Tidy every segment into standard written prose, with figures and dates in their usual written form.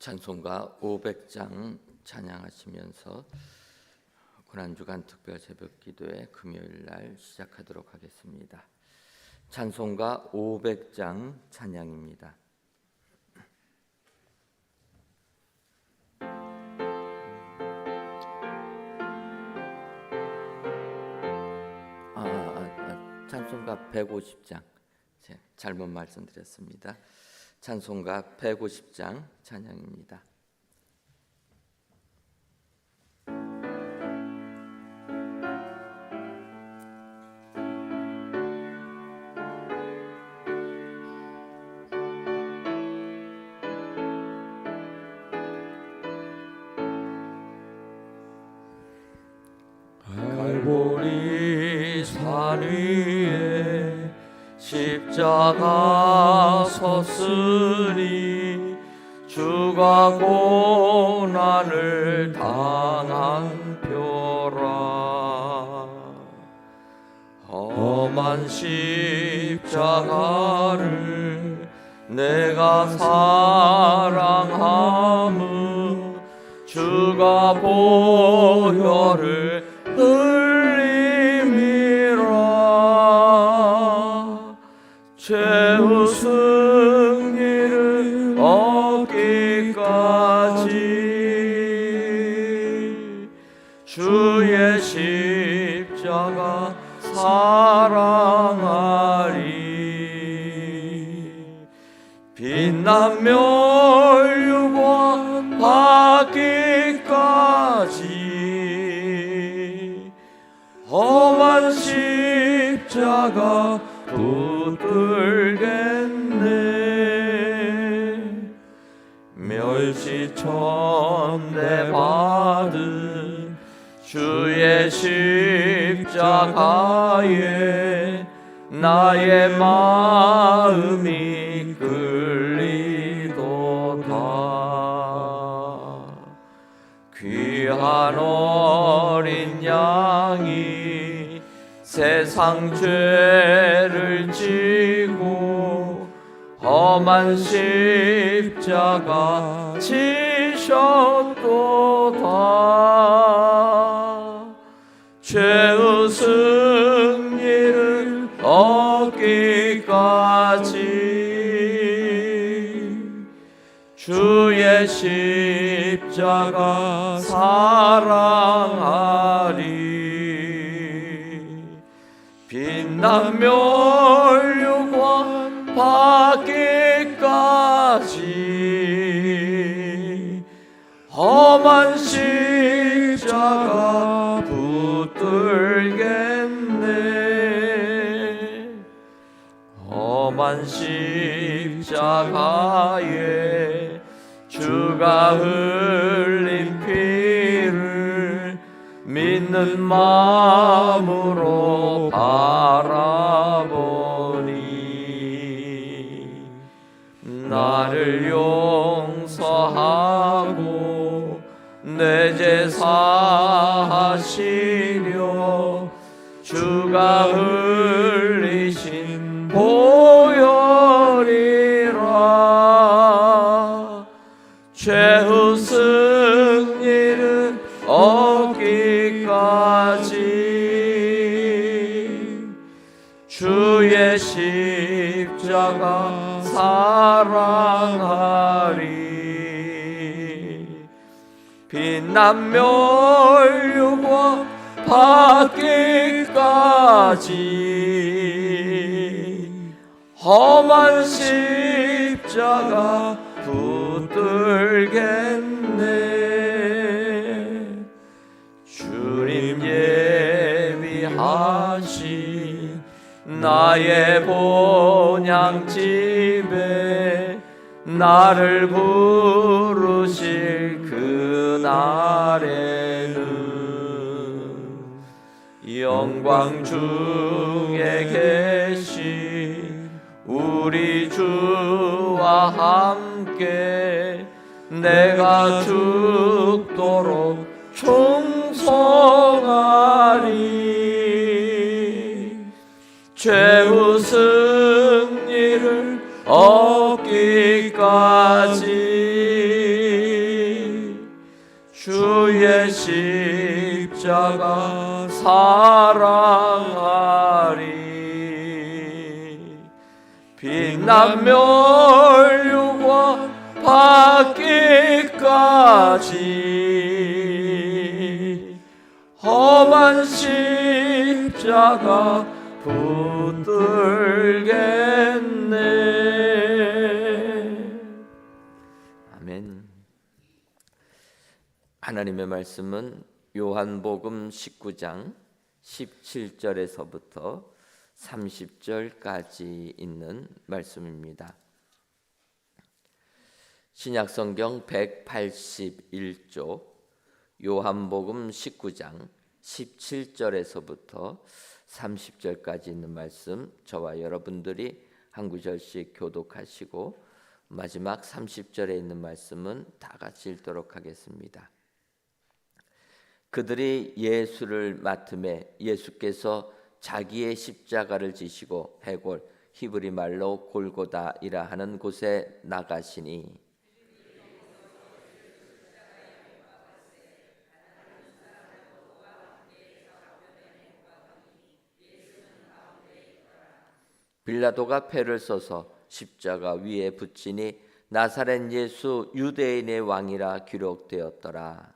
찬송가 500장 찬양하시면서 고난주간 특별 새벽 기도회 금요일 날 시작하도록 하겠습니다. 찬송가 500장 찬양입니다. 찬송가 150장 잘못 말씀드렸습니다. 찬송가 150장 찬양입니다. 갈보리 산 위에 십자가 섰으니 주가 고난을 당한 표라. 험한 십자가를 내가 사랑함은 주가 보혈을 흘림이라. 최후 승리를 얻기까지 주의 십자가 사랑하리. 빛난 멸류관 받기까지 험한 십자가 붙들겠네. 멸시천대 받은 주의 십자가에 나의 마음이 끌리도다. 귀한 어린 양이 세상 죄를 지고 험한 십자가 지셨도다. 죄의 승리를 얻기까지 주의 십자가 사랑하리. 빛난 멸류관 받기까지 험한 십자가 붙들겠네. 험한 십자가에 주가 흘린 피를 믿는 마음으로 바라보니 나를 용서하고 내 죄 사하시려 주가 흘리신 보혈이라. 최후 승리를 얻기까지 주의 십자가 사랑하리. 빛난 멸류관 받기까지 험한 십자가 붙들겠네. 주님 예비하신 나의 본향집에 나를 부르실 그날에는 영광 중에 계신 우리 주와 함께 내가 죽도록 충성하리. 최후 승리를 얻기까지 십자가 사랑하리. 빛난 멸류관 받기까지 험한 십자가 붙들겠네. 아멘. 하나님의 말씀은 요한복음 19장 17절에서부터 30절까지 있는 말씀입니다. 신약성경 181조 요한복음 19장 17절에서부터 30절까지 있는 말씀, 저와 여러분들이 한 구절씩 교독하시고 마지막 30절에 있는 말씀은 다 같이 읽도록 하겠습니다. 그들이 예수를 맡음에 예수께서 자기의 십자가를 지시고 해골, 히브리 말로 골고다이라 하는 곳에 나가시니 빌라도가 패를 써서 십자가 위에 붙이니 나사렛 예수 유대인의 왕이라 기록되었더라.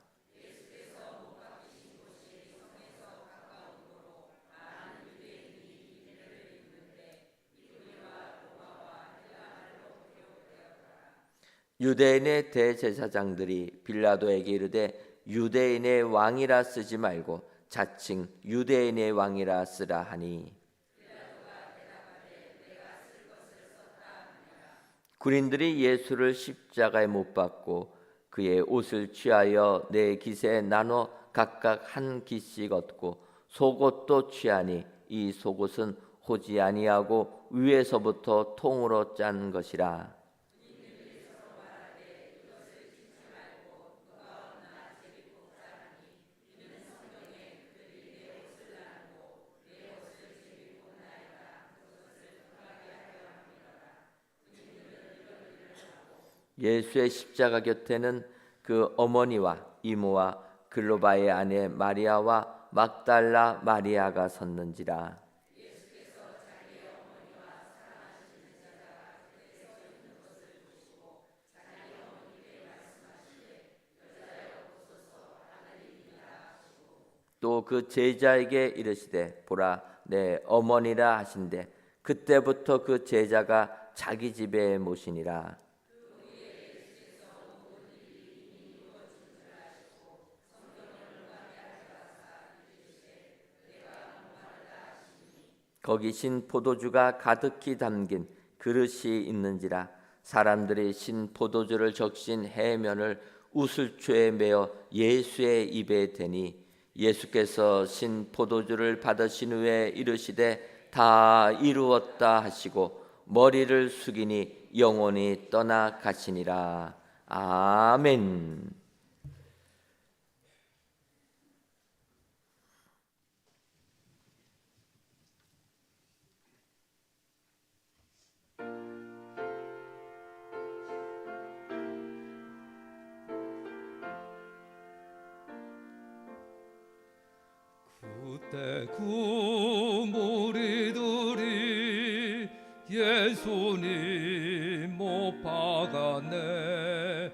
유대인의 대제사장들이 빌라도에게 이르되 유대인의 왕이라 쓰지 말고 자칭 유대인의 왕이라 쓰라 하니 군인들이 예수를 십자가에 못 박고 그의 옷을 취하여 네 깃에 나눠 각각 한 깃씩 얻고 속옷도 취하니 이 속옷은 호지 아니하고 위에서부터 통으로 짠 것이라. 예수의 십자가 곁에는 그 어머니와 이모와 글로바의 아내 마리아와 막달라 마리아가 섰는지라. 또 그 제자에게 이르시되 보라 내 어머니라 하신대 그때부터 그 제자가 자기 집에 모시니라. 거기 신 포도주가 가득히 담긴 그릇이 있는지라. 사람들이 신 포도주를 적신 해면을 우슬초에 메어 예수의 입에 대니 예수께서 신 포도주를 받으신 후에 이르시되 다 이루었다 하시고 머리를 숙이니 영원히 떠나가시니라. 아멘. 그때 그 무리들이 예수님 못 박았네.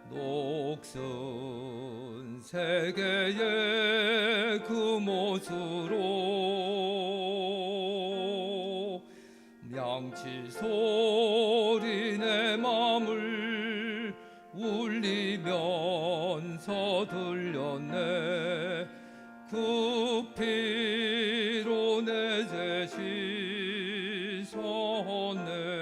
녹슨 세계의 그 못으로 명치 소리 내 맘을 울리면서 들렸네. 그 피로 내 죄 씻었네.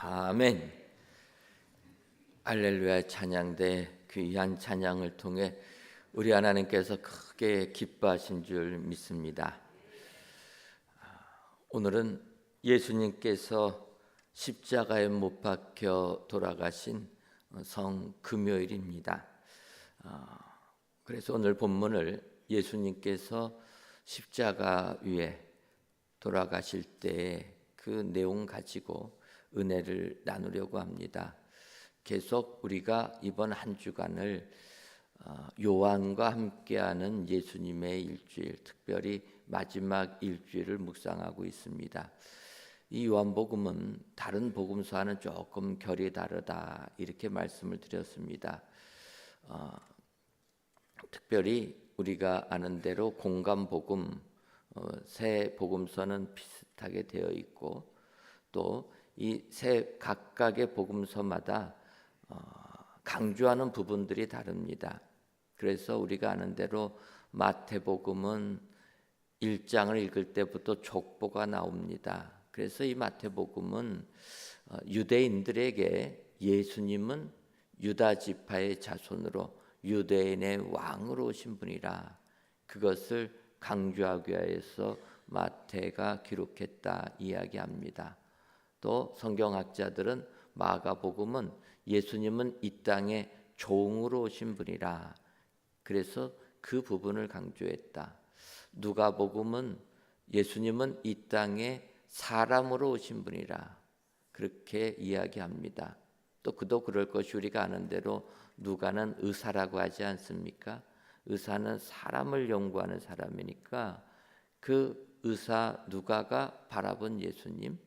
아멘. 할렐루야 찬양대 귀한 찬양을 통해 우리 하나님께서 크게 기뻐하신 줄 믿습니다. 오늘은 예수님께서 십자가에 못 박혀 돌아가신 성금요일입니다. 그래서 오늘 본문을 예수님께서 십자가 위에 돌아가실 때 그 내용 가지고 은혜를 나누려고 합니다. 계속 우리가 이번 한 주간을 요한과 함께하는 예수님의 일주일, 특별히 마지막 일주일을 묵상하고 있습니다. 이 요한복음은 다른 복음서와는 조금 결이 다르다 이렇게 말씀을 드렸습니다. 특별히 우리가 아는 대로 공감복음, 세 복음서는 비슷하게 되어 있고 또 이 세 각각의 복음서마다 강조하는 부분들이 다릅니다. 그래서 우리가 아는 대로 마태복음은 1장을 읽을 때부터 족보가 나옵니다. 그래서 이 마태복음은 유대인들에게 예수님은 유다 지파의 자손으로 유대인의 왕으로 오신 분이라 그것을 강조하기 위해서 마태가 기록했다 이야기합니다. 또 성경학자들은 마가복음은 예수님은 이 땅에 종으로 오신 분이라 그래서 그 부분을 강조했다. 누가복음은 예수님은 이 땅에 사람으로 오신 분이라 그렇게 이야기합니다. 또 그도 그럴 것이 우리가 아는 대로 누가는 의사라고 하지 않습니까? 의사는 사람을 연구하는 사람이니까 그 의사 누가가 바라본 예수님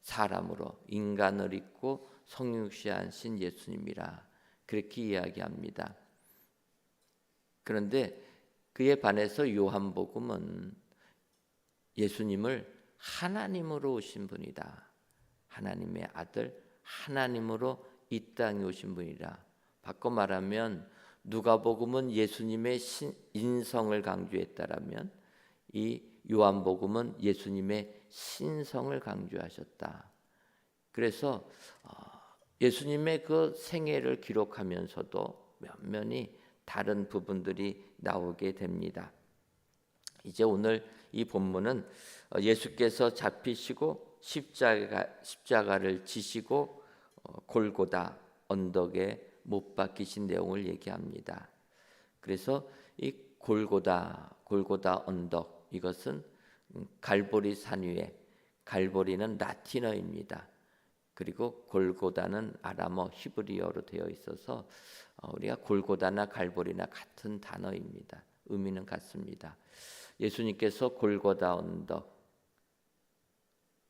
사람으로 인간을 입고 성육신하신 예수님이라 그렇게 이야기합니다. 그런데 그에 반해서 요한복음은 예수님을 하나님으로 오신 분이다. 하나님의 아들 하나님으로 이 땅에 오신 분이라. 바꿔 말하면 누가복음은 예수님의 인성을 강조했다라면 이 요한복음은 예수님의 신성을 강조하셨다. 그래서 예수님의 그 생애를 기록하면서도 면면이 다른 부분들이 나오게 됩니다. 이제 오늘 이 본문은 예수께서 잡히시고 십자가를 지시고 골고다 언덕에 못 박히신 내용을 얘기합니다. 그래서 이 골고다 언덕 이것은 갈보리 산 위에 갈보리는 라틴어입니다. 그리고 골고다는 아람어 히브리어로 되어 있어서 우리가 골고다나 갈보리나 같은 단어입니다. 의미는 같습니다. 예수님께서 골고다 언덕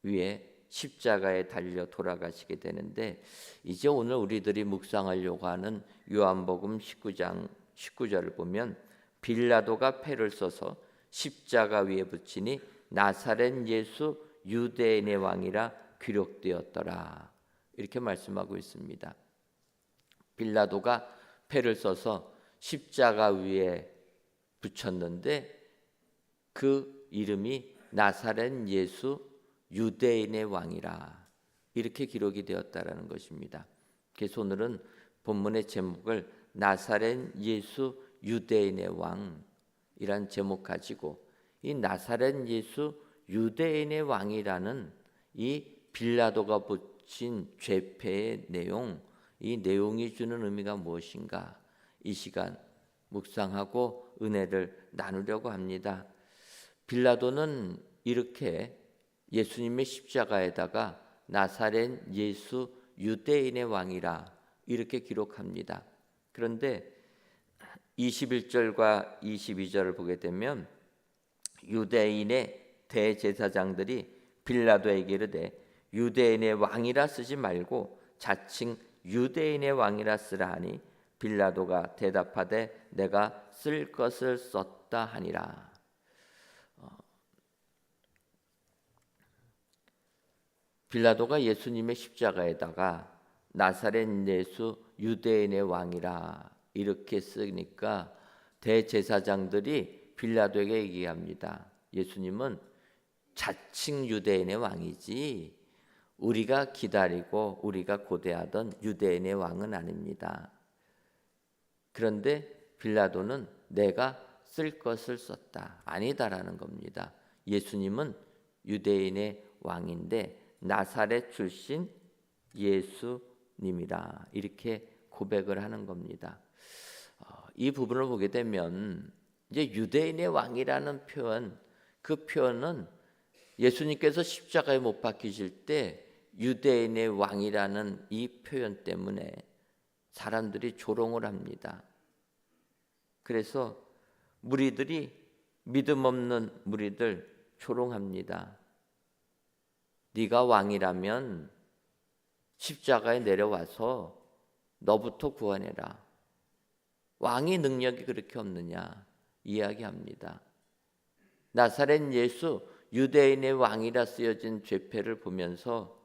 위에 십자가에 달려 돌아가시게 되는데 이제 오늘 우리들이 묵상하려고 하는 요한복음 19장 19절을 보면 빌라도가 패를 써서 십자가 위에 붙이니 나사렛 예수 유대인의 왕이라 기록되었더라 이렇게 말씀하고 있습니다. 빌라도가 패를 써서 십자가 위에 붙였는데 그 이름이 나사렛 예수 유대인의 왕이라 이렇게 기록이 되었다라는 것입니다. 그래서 오늘은 본문의 제목을 나사렛 예수 유대인의 왕이란 제목 가지고 이 나사렛 예수 유대인의 왕이라는 이 빌라도가 붙인 죄패의 내용, 이 내용이 주는 의미가 무엇인가? 이 시간 묵상하고 은혜를 나누려고 합니다. 빌라도는 이렇게 예수님의 십자가에다가 나사렛 예수 유대인의 왕이라 이렇게 기록합니다. 그런데 21절과 22절을 보게 되면 유대인의 대제사장들이 빌라도에게 이르되 유대인의 왕이라 쓰지 말고 자칭 유대인의 왕이라 쓰라 하니 빌라도가 대답하되 내가 쓸 것을 썼다 하니라. 빌라도가 예수님의 십자가에다가 나사렛 예수 유대인의 왕이라 이렇게 쓰니까 대제사장들이 빌라도에게 얘기합니다. 예수님은 자칭 유대인의 왕이지 우리가 기다리고 우리가 고대하던 유대인의 왕은 아닙니다. 그런데 빌라도는 내가 쓸 것을 썼다. 아니다라는 겁니다. 예수님은 유대인의 왕인데 나사렛 출신 예수님이라 이렇게 고백을 하는 겁니다. 이 부분을 보게 되면 이제 유대인의 왕이라는 표현, 그 표현은 예수님께서 십자가에 못 박히실 때 유대인의 왕이라는 이 표현 때문에 사람들이 조롱을 합니다. 그래서 무리들이 믿음 없는 무리들 조롱합니다. 네가 왕이라면 십자가에 내려와서 너부터 구원해라. 왕의 능력이 그렇게 없느냐 이야기합니다. 나사렛 예수 유대인의 왕이라 쓰여진 죄패를 보면서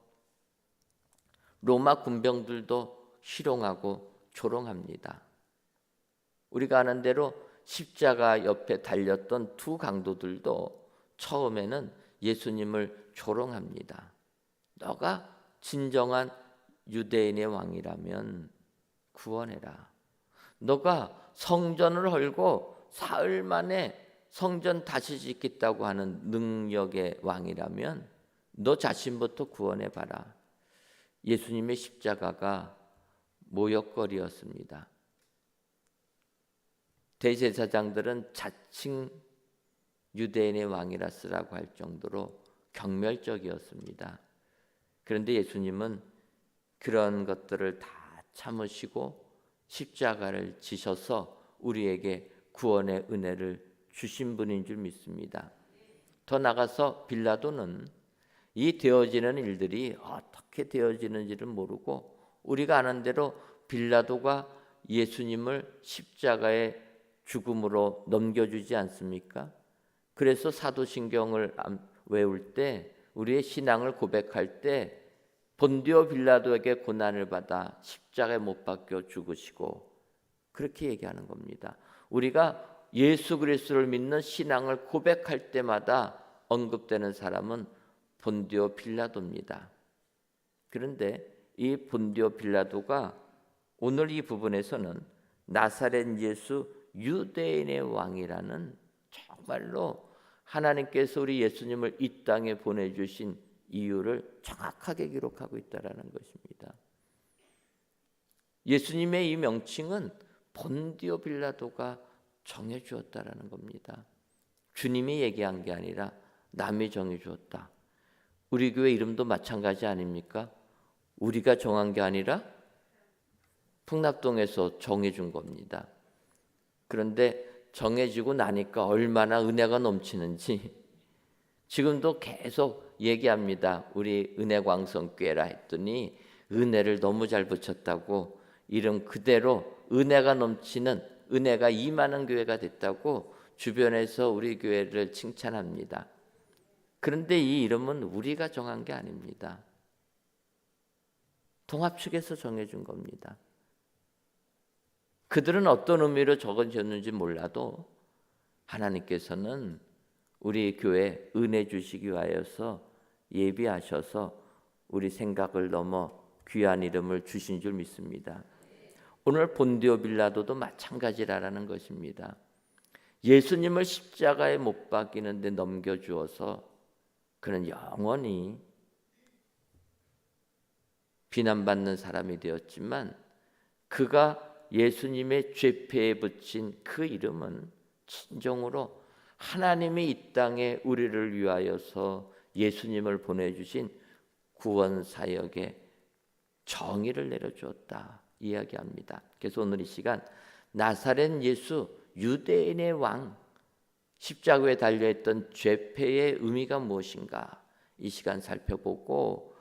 로마 군병들도 희롱하고 조롱합니다. 우리가 아는 대로 십자가 옆에 달렸던 두 강도들도 처음에는 예수님을 조롱합니다. 너가 진정한 유대인의 왕이라면 구원해라. 너가 성전을 헐고 사흘 만에 성전 다시 짓겠다고 하는 능력의 왕이라면 너 자신부터 구원해봐라. 예수님의 십자가가 모욕거리였습니다. 대제사장들은 자칭 유대인의 왕이라 쓰라고 할 정도로 경멸적이었습니다. 그런데 예수님은 그런 것들을 다 참으시고 십자가를 지셔서 우리에게 구원의 은혜를 주신 분인 줄 믿습니다. 더 나가서 빌라도는 이 되어지는 일들이 어떻게 되어지는지를 모르고 우리가 아는 대로 빌라도가 예수님을 십자가에 죽음으로 넘겨주지 않습니까? 그래서 사도신경을 외울 때 우리의 신앙을 고백할 때 본디오 빌라도에게 고난을 받아 십자가에 못 박혀 죽으시고 그렇게 얘기하는 겁니다. 우리가 예수 그리스도를 믿는 신앙을 고백할 때마다 언급되는 사람은 본디오 빌라도입니다. 그런데 이 본디오 빌라도가 오늘 이 부분에서는 나사렛 예수 유대인의 왕이라는 정말로 하나님께서 우리 예수님을 이 땅에 보내주신 이유를 정확하게 기록하고 있다는 것입니다. 예수님의 이 명칭은 본디오 빌라도가 정해주었다라는 겁니다. 주님이 얘기한 게 아니라 남이 정해주었다. 우리 교회 이름도 마찬가지 아닙니까? 우리가 정한 게 아니라 풍납동에서 정해준 겁니다. 그런데 정해지고 나니까 얼마나 은혜가 넘치는지 지금도 계속 얘기합니다. 우리 은혜광성교회라 했더니 은혜를 너무 잘 붙였다고 이름 그대로 은혜가 넘치는 은혜가 임하는 교회가 됐다고 주변에서 우리 교회를 칭찬합니다. 그런데 이 이름은 우리가 정한 게 아닙니다. 통합 측에서 정해준 겁니다. 그들은 어떤 의미로 적어졌는지 몰라도 하나님께서는 우리 교회에 은혜 주시기 위하여서 예비하셔서 우리 생각을 넘어 귀한 이름을 주신 줄 믿습니다. 오늘 본디오 빌라도도 마찬가지라는 것입니다. 예수님을 십자가에 못 박이는데 넘겨주어서 그는 영원히 비난받는 사람이 되었지만 그가 예수님의 죄패에 붙인 그 이름은 진정으로 하나님이 이 땅에 우리를 위하여서 예수님을 보내주신 구원 사역에 정의를 내려주었다 이야기합니다. 그래서 오늘 이 시간 나사렛 예수 유대인의 왕 십자가에 달려있던 죄패의 의미가 무엇인가 이 시간 살펴보고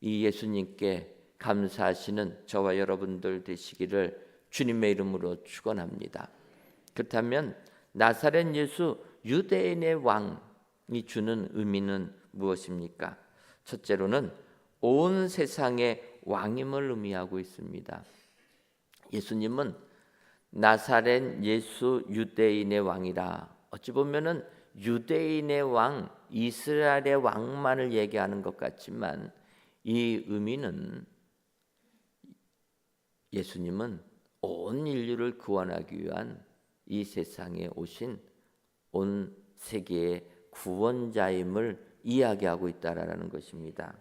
이 예수님께 감사하시는 저와 여러분들 되시기를 주님의 이름으로 축원합니다. 그렇다면 나사렛 예수 유대인의 왕이 주는 의미는 무엇입니까? 첫째로는 온 세상의 왕임을 의미하고 있습니다. 예수님은 나사렛 예수 유대인의 왕이라 어찌 보면은 유대인의 왕, 이스라엘의 왕만을 얘기하는 것 같지만 이 의미는 예수님은 온 인류를 구원하기 위한 이 세상에 오신 온 세계의 구원자임을 이야기하고 있다라는 것입니다.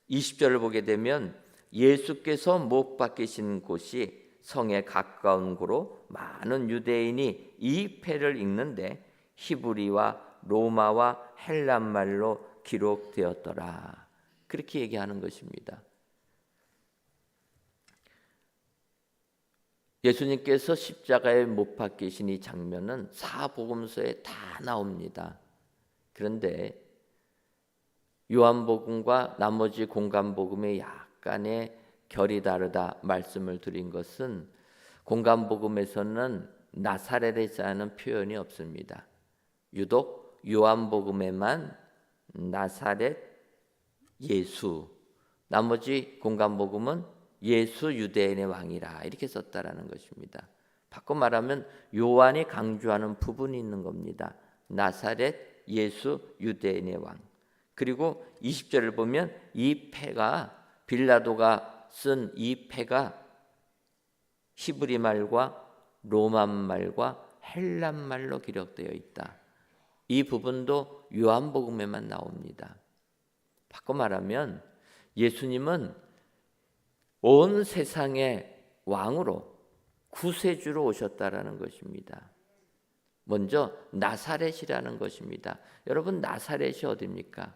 20절을 보게 되면 예수께서 못 박히신 곳이 성에 가까운 곳으로 많은 유대인이 이 패를 읽는데 히브리와 로마와 헬란 말로 기록되었더라. 그렇게 얘기하는 것입니다. 예수님께서 십자가에 못 박히신 이 장면은 사복음서에 다 나옵니다. 그런데 요한복음과 나머지 공간복음의 약간의 결이 다르다 말씀을 드린 것은 공간복음에서는 나사렛이라는 표현이 없습니다. 유독 요한복음에만 나사렛 예수, 나머지 공간복음은 예수 유대인의 왕이라 이렇게 썼다라는 것입니다. 바꿔 말하면 요한이 강조하는 부분이 있는 겁니다. 나사렛 예수 유대인의 왕. 그리고 20절을 보면 이 패가 빌라도가 쓴 이 패가 히브리 말과 로마 말과 헬란 말로 기록되어 있다. 이 부분도 요한복음에만 나옵니다. 바꿔 말하면 예수님은 온 세상의 왕으로 구세주로 오셨다라는 것입니다. 먼저 나사렛이라는 것입니다. 여러분 나사렛이 어디입니까?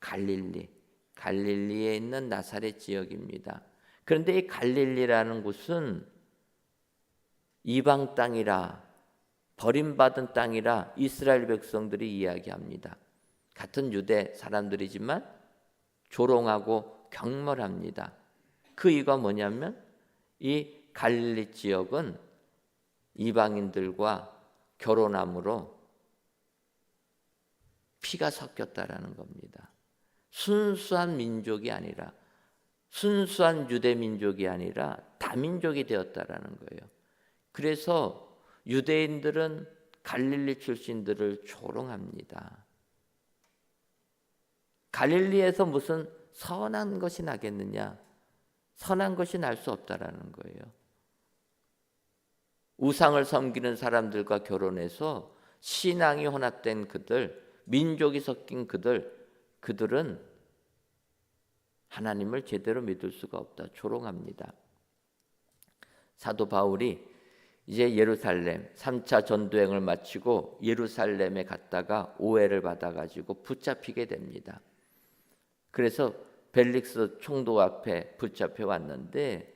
갈릴리에 있는 나사렛 지역입니다. 그런데 이 갈릴리라는 곳은 이방 땅이라 버림받은 땅이라 이스라엘 백성들이 이야기합니다. 같은 유대 사람들이지만 조롱하고 경멸합니다. 그 이유가 뭐냐면 이 갈릴리 지역은 이방인들과 결혼함으로 피가 섞였다라는 겁니다. 순수한 민족이 아니라 순수한 유대 민족이 아니라 다민족이 되었다라는 거예요. 그래서 유대인들은 갈릴리 출신들을 조롱합니다. 갈릴리에서 무슨 선한 것이 나겠느냐? 선한 것이 날 수 없다라는 거예요. 우상을 섬기는 사람들과 결혼해서 신앙이 혼합된 그들, 민족이 섞인 그들은 하나님을 제대로 믿을 수가 없다. 조롱합니다. 사도 바울이 이제 예루살렘 3차 전도행을 마치고 예루살렘에 갔다가 오해를 받아가지고 붙잡히게 됩니다. 그래서 벨릭스 총독 앞에 붙잡혀 왔는데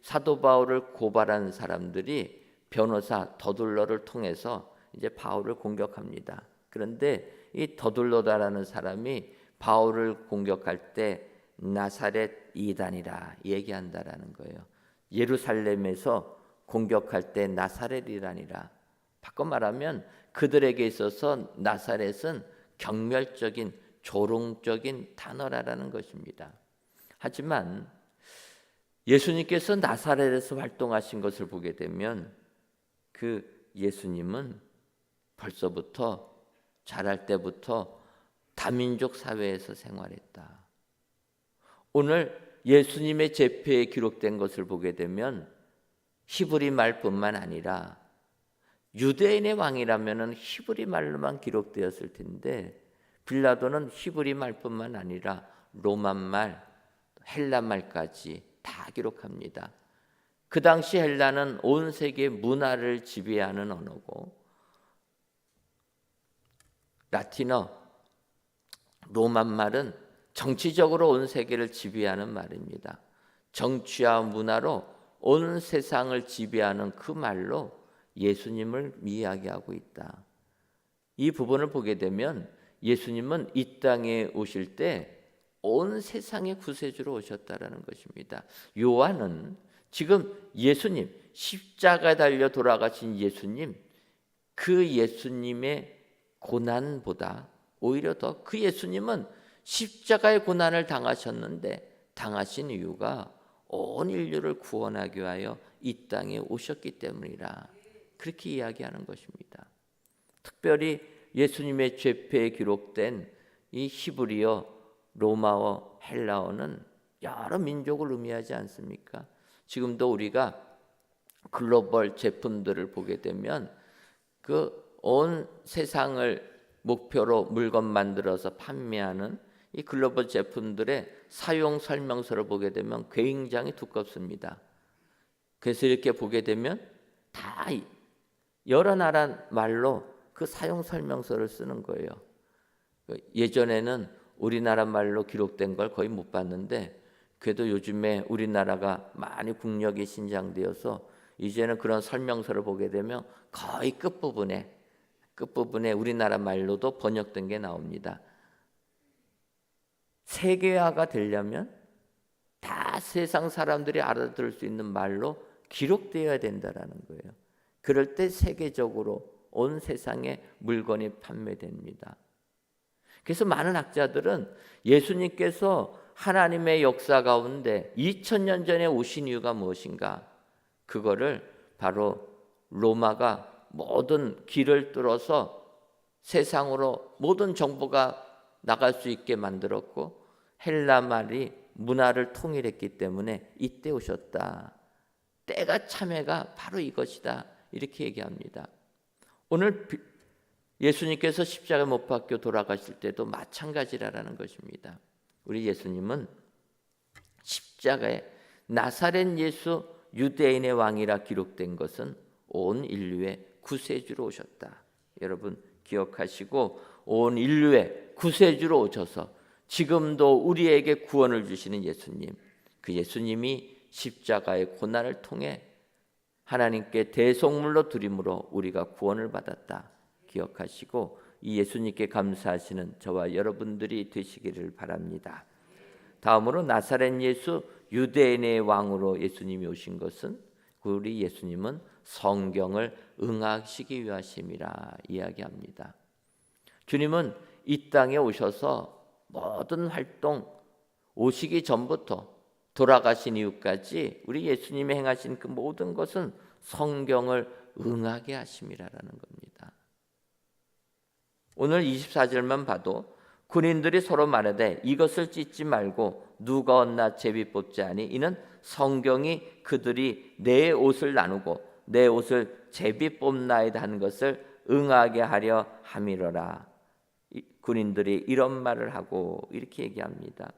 사도 바울을 고발한 사람들이 변호사 더둘러를 통해서 이제 바울을 공격합니다. 그런데 이 더둘러다라는 사람이 바울을 공격할 때 나사렛 이단이라 얘기한다라는 거예요. 예루살렘에서 공격할 때 나사렛이라니라. 바꿔 말하면 그들에게 있어서 나사렛은 경멸적인 조롱적인 단어라는 것입니다. 하지만 예수님께서 나사렛에서 활동하신 것을 보게 되면 그 예수님은 벌써부터 자랄 때부터 다민족 사회에서 생활했다. 오늘 예수님의 제패에 기록된 것을 보게 되면 히브리 말뿐만 아니라 유대인의 왕이라면 히브리 말로만 기록되었을 텐데 빌라도는 히브리 말뿐만 아니라 로마 말, 헬라 말까지 다 기록합니다. 그 당시 헬라는 온 세계 문화를 지배하는 언어고 라틴어, 로마 말은 정치적으로 온 세계를 지배하는 말입니다. 정치와 문화로 온 세상을 지배하는 그 말로 예수님을 이야기하고 있다. 이 부분을 보게 되면 예수님은 이 땅에 오실 때 온 세상의 구세주로 오셨다라는 것입니다. 요한은 지금 예수님, 십자가에 달려 돌아가신 예수님, 그 예수님의 고난보다 오히려 더 그 예수님은 십자가의 고난을 당하셨는데 당하신 이유가 온 인류를 구원하기 위하여 이 땅에 오셨기 때문이라 그렇게 이야기하는 것입니다. 특별히 예수님의 죄패에 기록된 이 히브리어, 로마어, 헬라어는 여러 민족을 의미하지 않습니까? 지금도 우리가 글로벌 제품들을 보게 되면 그 온 세상을 목표로 물건 만들어서 판매하는 이 글로벌 제품들의 사용 설명서를 보게 되면 굉장히 두껍습니다. 그래서 이렇게 보게 되면 다 여러 나라 말로 그 사용 설명서를 쓰는 거예요. 예전에는 우리나라 말로 기록된 걸 거의 못 봤는데, 그래도 요즘에 우리나라가 많이 국력이 신장되어서 이제는 그런 설명서를 보게 되면 거의 끝부분에 우리나라 말로도 번역된 게 나옵니다. 세계화가 되려면 다 세상 사람들이 알아들을 수 있는 말로 기록되어야 된다라는 거예요. 그럴 때 세계적으로 온 세상에 물건이 판매됩니다. 그래서 많은 학자들은 예수님께서 하나님의 역사 가운데 2000년 전에 오신 이유가 무엇인가? 그거를 바로 로마가 모든 길을 뚫어서 세상으로 모든 정보가 나갈 수 있게 만들었고, 헬라 말이 문화를 통일했기 때문에 이때 오셨다. 때가 참회가 바로 이것이다. 이렇게 얘기합니다. 오늘 예수님께서 십자가에 못 박혀 돌아가실 때도 마찬가지라는 것입니다. 우리 예수님은 십자가에 나사렛 예수 유대인의 왕이라 기록된 것은 온 인류의 구세주로 오셨다. 여러분 기억하시고, 온 인류의 구세주로 오셔서 지금도 우리에게 구원을 주시는 예수님, 그 예수님이 십자가의 고난을 통해 하나님께 대속물로 드림으로 우리가 구원을 받았다. 기억하시고 이 예수님께 감사하시는 저와 여러분들이 되시기를 바랍니다. 다음으로 나사렛 예수 유대인의 왕으로 예수님이 오신 것은, 우리 예수님은 성경을 응하시기 위하심이라 이야기합니다. 주님은 이 땅에 오셔서 모든 활동, 오시기 전부터 돌아가신 이후까지 우리 예수님이 행하신 그 모든 것은 성경을 응하게 하심이라는 겁니다. 오늘 24절만 봐도 군인들이 서로 말하되 이것을 찢지 말고 누가 얻나 제비 뽑지 아니 이는 성경이 그들이 내 옷을 나누고 내 옷을 제비 뽑나이다 하는 것을 응하게 하려 함이로라. 군인들이 이런 말을 하고 이렇게 얘기합니다.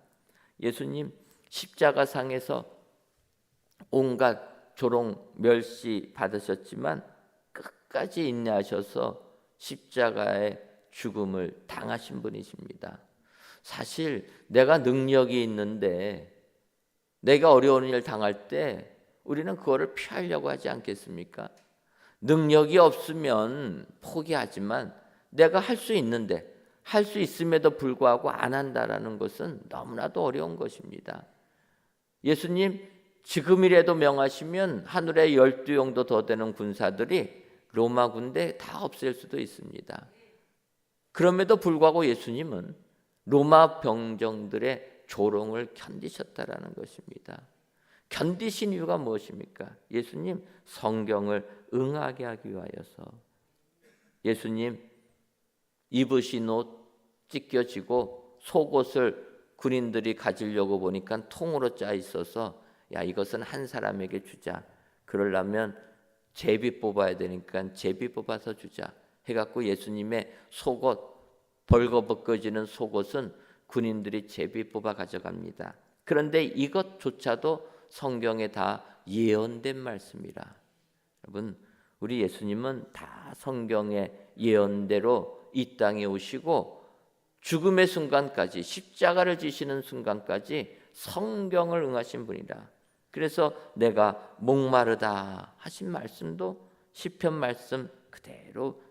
예수님 십자가상에서 온갖 조롱 멸시 받으셨지만 끝까지 인내하셔서 십자가의 죽음을 당하신 분이십니다. 사실 내가 능력이 있는데 내가 어려운 일 당할 때 우리는 그거를 피하려고 하지 않겠습니까? 능력이 없으면 포기하지만 내가 할 수 있는데, 할 수 있음에도 불구하고 안 한다라는 것은 너무나도 어려운 것입니다. 예수님 지금이라도 명하시면 하늘에 12용도 더 되는 군사들이 로마 군대 다 없앨 수도 있습니다. 그럼에도 불구하고 예수님은 로마 병정들의 조롱을 견디셨다라는 것입니다. 견디신 이유가 무엇입니까? 예수님 성경을 응하게 하기 위하여서. 예수님 입으신 옷 찢겨지고 속옷을 군인들이 가지려고 보니까 통으로 짜 있어서 야 이것은 한 사람에게 주자. 그러려면 제비 뽑아야 되니까 제비 뽑아서 주자 해갖고 예수님의 속옷, 벌거벗겨지는 속옷은 군인들이 제비 뽑아 가져갑니다. 그런데 이것조차도 성경에 다 예언된 말씀이라. 여러분 우리 예수님은 다 성경의 예언대로 이 땅에 오시고 죽음의 순간까지, 십자가를 지시는 순간까지 성경을 응하신 분이라. 그래서 내가 목마르다 하신 말씀도 시편 말씀 그대로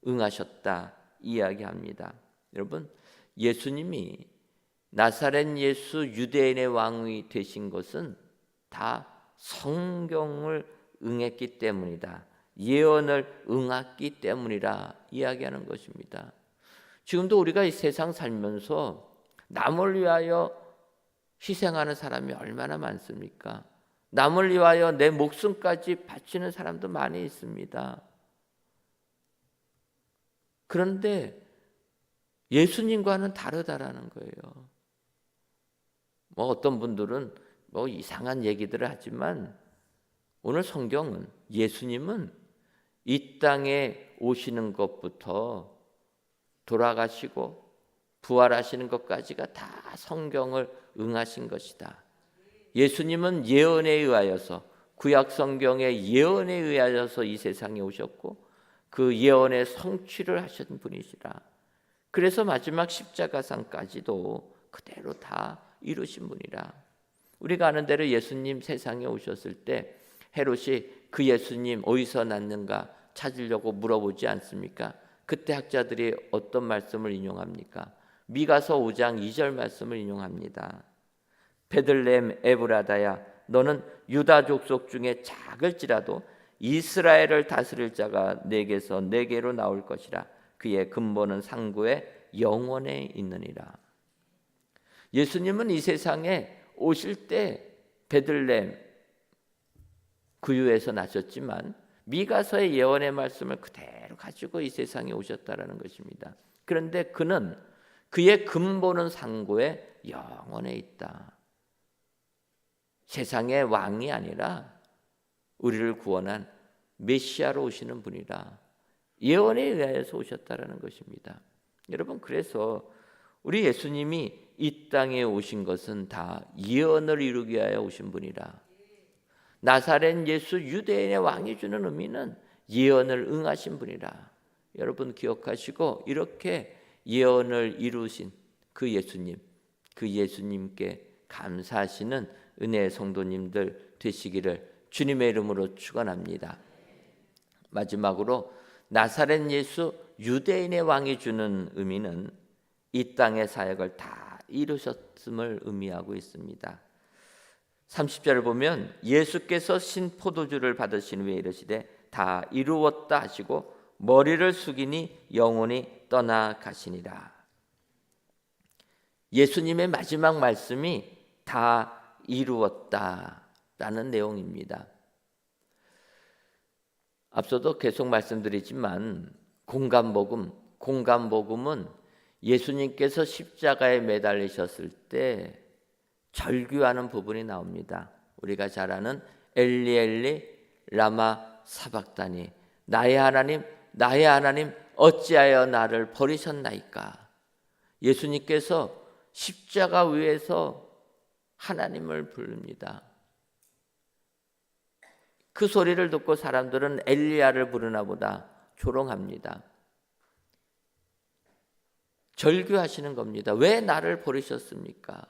응하셨다 이야기합니다. 여러분 예수님이 나사렛 예수 유대인의 왕이 되신 것은 다 성경을 응했기 때문이다. 예언을 응했기 때문이라 이야기하는 것입니다. 지금도 우리가 이 세상 살면서 남을 위하여 희생하는 사람이 얼마나 많습니까? 남을 위하여 내 목숨까지 바치는 사람도 많이 있습니다. 그런데 예수님과는 다르다라는 거예요. 뭐 어떤 분들은 뭐 이상한 얘기들을 하지만 오늘 성경은 예수님은 이 땅에 오시는 것부터 돌아가시고 부활하시는 것까지가 다 성경을 응하신 것이다. 예수님은 예언에 의하여서 구약 성경의 예언에 의하여서 이 세상에 오셨고 그 예언의 성취를 하신 분이시라. 그래서 마지막 십자가상까지도 그대로 다 이루신 분이라. 우리가 아는 대로 예수님 세상에 오셨을 때 헤롯이 그 예수님 어디서 났는가 찾으려고 물어보지 않습니까? 그때 학자들이 어떤 말씀을 인용합니까? 미가서 5장 2절 말씀을 인용합니다. 베들레헴 에브라다야 너는 유다 족속 중에 작을지라도 이스라엘을 다스릴 자가 내게서 내게로 나올 것이라. 그의 근본은 상구의 영원에 있느니라. 예수님은 이 세상에 오실 때 베들레헴 구유에서 나셨지만 미가서의 예언의 말씀을 그대로 가지고 이 세상에 오셨다라는 것입니다. 그런데 그는 그의 근본은 상고의 영원에 있다. 세상의 왕이 아니라 우리를 구원한 메시아로 오시는 분이라. 예언에 의하여서 오셨다라는 것입니다. 여러분, 그래서 우리 예수님이 이 땅에 오신 것은 다 예언을 이루기 위하여 오신 분이라. 나사렛 예수 유대인의 왕이 주는 의미는 예언을 응하신 분이라. 여러분 기억하시고 이렇게 예언을 이루신 그 예수님, 그 예수님께 감사하시는 은혜의 성도님들 되시기를 주님의 이름으로 축원합니다. 마지막으로 나사렛 예수 유대인의 왕이 주는 의미는 이 땅의 사역을 다 이루셨음을 의미하고 있습니다. 30절을 보면 예수께서 신 포도주를 받으신 후에 이르시되 다 이루었다 하시고 머리를 숙이니 영혼이 떠나가시니라. 예수님의 마지막 말씀이 다 이루었다라는 내용입니다. 앞서도 계속 말씀드리지만 공감복음은 예수님께서 십자가에 매달리셨을 때 절규하는 부분이 나옵니다. 우리가 잘 아는 엘리 엘리 라마 사박다니, 나의 하나님 어찌하여 나를 버리셨나이까. 예수님께서 십자가 위에서 하나님을 부릅니다. 그 소리를 듣고 사람들은 엘리야를 부르나 보다 조롱합니다. 절규하시는 겁니다. 왜 나를 버리셨습니까?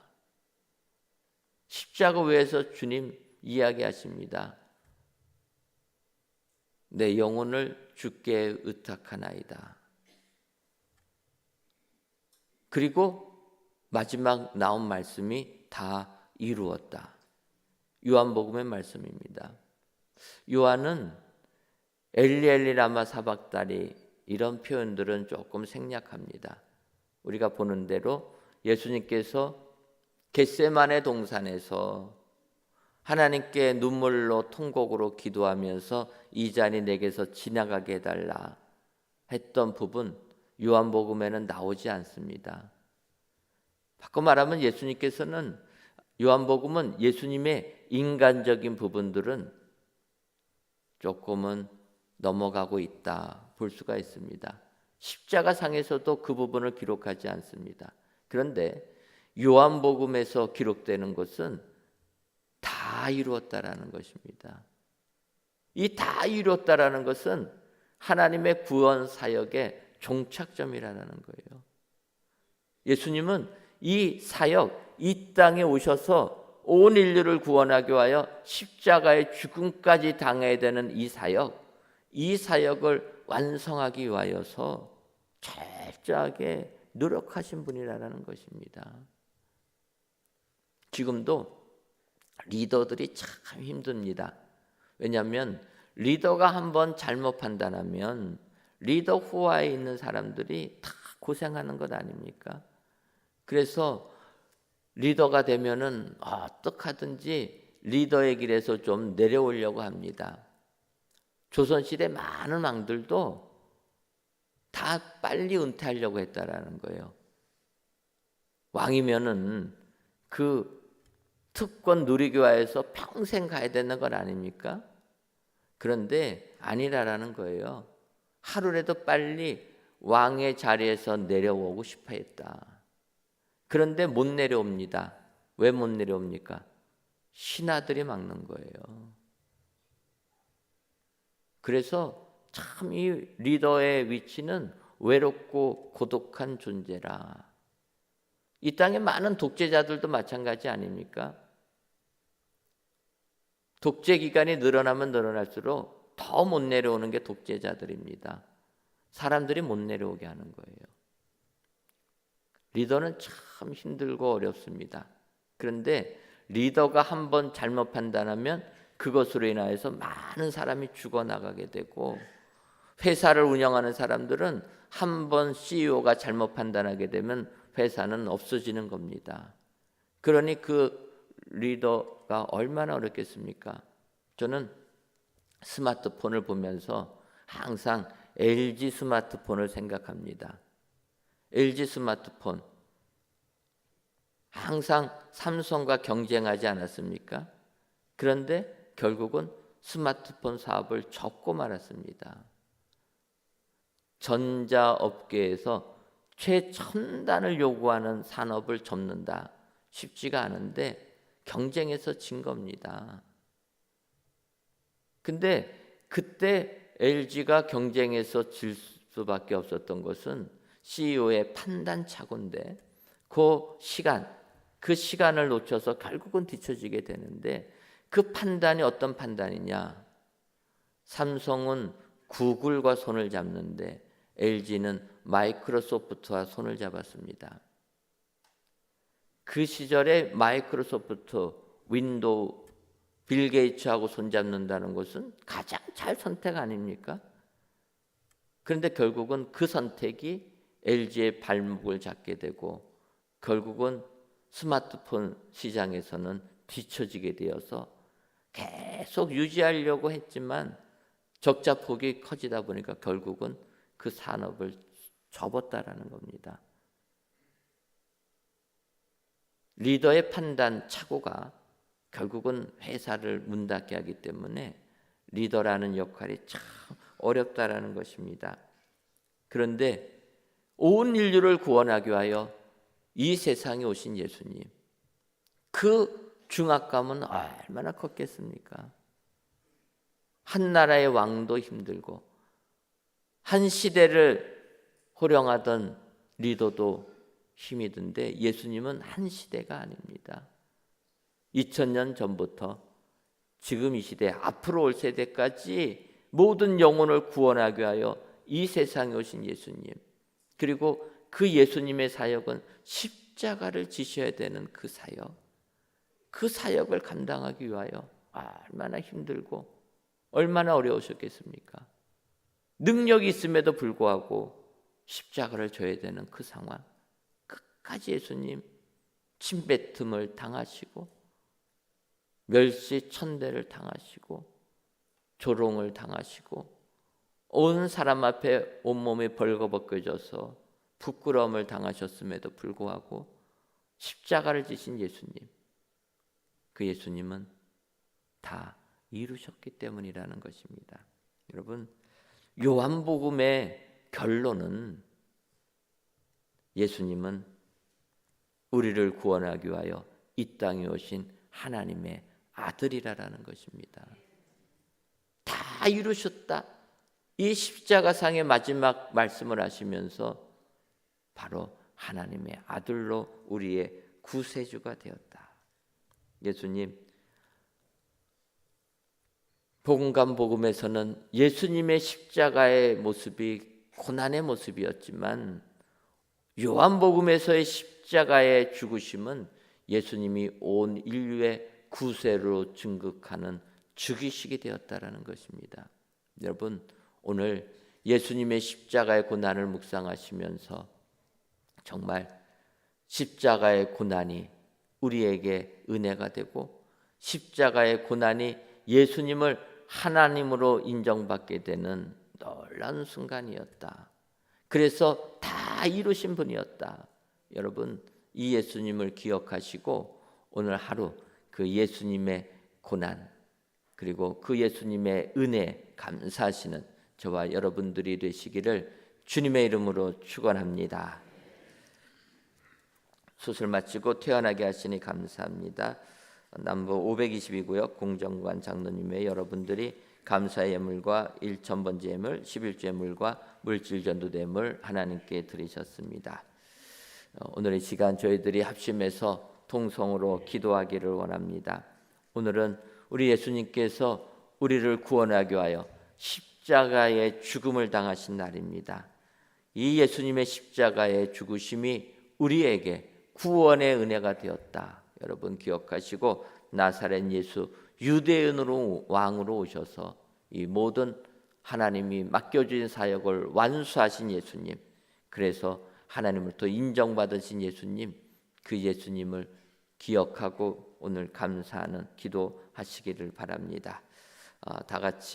십자가 위에서 주님 이야기하십니다. 내 영혼을 주께 의탁하나이다. 그리고 마지막 나온 말씀이 다 이루었다. 요한복음의 말씀입니다. 요한은 엘리 엘리 라마 사박다니 이런 표현들은 조금 생략합니다. 우리가 보는 대로 예수님께서 겟세마네 동산에서 하나님께 눈물로 통곡으로 기도하면서 이 잔이 내게서 지나가게 해달라 했던 부분 요한복음에는 나오지 않습니다. 바꿔 말하면 예수님께서는 요한복음은 예수님의 인간적인 부분들은 조금은 넘어가고 있다 볼 수가 있습니다. 십자가상에서도 그 부분을 기록하지 않습니다. 그런데 요한복음에서 기록되는 것은 다 이루었다라는 것입니다. 이 다 이루었다라는 것은 하나님의 구원 사역의 종착점이라는 거예요. 예수님은 이 사역, 이 땅에 오셔서 온 인류를 구원하기 위하여 십자가의 죽음까지 당해야 되는 이 사역을 완성하기 위하여서 철저하게 노력하신 분이라는 것입니다. 지금도 리더들이 참 힘듭니다. 왜냐하면 리더가 한번 잘못 판단하면 리더 후하에 있는 사람들이 다 고생하는 것 아닙니까? 그래서 리더가 되면은 어떡하든지 리더의 길에서 좀 내려오려고 합니다. 조선시대 많은 왕들도 다 빨리 은퇴하려고 했다라는 거예요. 왕이면은 그 특권 누리교화에서 평생 가야 되는 건 아닙니까? 그런데 아니라라는 거예요. 하루라도 빨리 왕의 자리에서 내려오고 싶어 했다. 그런데 못 내려옵니다. 왜 못 내려옵니까? 신하들이 막는 거예요. 그래서 참 이 리더의 위치는 외롭고 고독한 존재라. 이 땅에 많은 독재자들도 마찬가지 아닙니까? 독재 기간이 늘어나면 늘어날수록 더 못 내려오는 게 독재자들입니다. 사람들이 못 내려오게 하는 거예요. 리더는 참 힘들고 어렵습니다. 그런데 리더가 한번 잘못 판단하면 그것으로 인하여서 많은 사람이 죽어나가게 되고, 회사를 운영하는 사람들은 한번 CEO가 잘못 판단하게 되면 회사는 없어지는 겁니다. 그러니 그 리더가 얼마나 어렵겠습니까? 저는 스마트폰을 보면서 항상 LG 스마트폰을 생각합니다. LG 스마트폰 항상 삼성과 경쟁하지 않았습니까? 그런데 결국은 스마트폰 사업을 접고 말았습니다. 전자업계에서 최첨단을 요구하는 산업을 접는다. 쉽지가 않은데 경쟁에서 진 겁니다. 근데 그때 LG가 경쟁에서 질 수밖에 없었던 것은 CEO의 판단착오인데, 그 시간을 놓쳐서 결국은 뒤처지게 되는데, 그 판단이 어떤 판단이냐? 삼성은 구글과 손을 잡는데 LG는 마이크로소프트와 손을 잡았습니다. 그 시절에 마이크로소프트, 윈도우, 빌 게이츠하고 손잡는다는 것은 가장 잘 선택 아닙니까? 그런데 결국은 그 선택이 LG의 발목을 잡게 되고, 결국은 스마트폰 시장에서는 뒤처지게 되어서 계속 유지하려고 했지만 적자폭이 커지다 보니까 결국은 그 산업을 접었다라는 겁니다. 리더의 판단 착오가 결국은 회사를 문 닫게 하기 때문에 리더라는 역할이 참 어렵다라는 것입니다. 그런데 온 인류를 구원하기 위하여 이 세상에 오신 예수님, 그 중압감은 얼마나 컸겠습니까? 한 나라의 왕도 힘들고 한 시대를 호령하던 리더도 힘이 든데, 예수님은 한 시대가 아닙니다. 2000년 전부터 지금 이 시대, 앞으로 올 세대까지 모든 영혼을 구원하기 위하여 이 세상에 오신 예수님, 그리고 그 예수님의 사역은 십자가를 지셔야 되는 그 사역을 감당하기 위하여 얼마나 힘들고 얼마나 어려우셨겠습니까? 능력이 있음에도 불구하고 십자가를 져야 되는 그 상황, 끝까지 예수님 침뱉음을 당하시고 멸시 천대를 당하시고 조롱을 당하시고 온 사람 앞에 온몸이 벌거벗겨져서 부끄러움을 당하셨음에도 불구하고 십자가를 지신 예수님, 그 예수님은 다 이루셨기 때문이라는 것입니다. 여러분, 요한복음의 결론은 예수님은 우리를 구원하기 위하여 이 땅에 오신 하나님의 아들이라는 것입니다. 다 이루셨다. 이 십자가상의 마지막 말씀을 하시면서 바로 하나님의 아들로 우리의 구세주가 되었다. 예수님, 복음간복음에서는 예수님의 십자가의 모습이 고난의 모습이었지만, 요한복음에서의 십자가의 죽으심은 예수님이 온 인류의 구세로 증거하는 죽이시게 되었다라는 것입니다. 여러분, 오늘 예수님의 십자가의 고난을 묵상하시면서 정말 십자가의 고난이 우리에게 은혜가 되고, 십자가의 고난이 예수님을 하나님으로 인정받게 되는 놀라운 순간이었다. 그래서 다 이루신 분이었다. 여러분, 이 예수님을 기억하시고 오늘 하루 그 예수님의 고난 그리고 그 예수님의 은혜 감사하시는 저와 여러분들이 되시기를 주님의 이름으로 축원합니다. 수술 마치고 퇴원하게 하시니 감사합니다. 남부 520이고요. 공정관 장로님의 여러분들이 감사의 예물과 1,000번째 예물, 11주 예물과 물질 전도 예물 하나님께 드리셨습니다. 오늘 이 시간 저희들이 합심해서 통성으로 기도하기를 원합니다. 오늘은 우리 예수님께서 우리를 구원하기 위하여 십자가의 죽음을 당하신 날입니다. 이 예수님의 십자가의 죽으심이 우리에게 구원의 은혜가 되었다. 여러분 기억하시고 나사렛 예수 유대인으로 왕으로 오셔서 이 모든 하나님이 맡겨주신 사역을 완수하신 예수님, 그래서 하나님으로부터 인정받으신 예수님, 그 예수님을 기억하고 오늘 감사하는 기도하시기를 바랍니다. 다 같이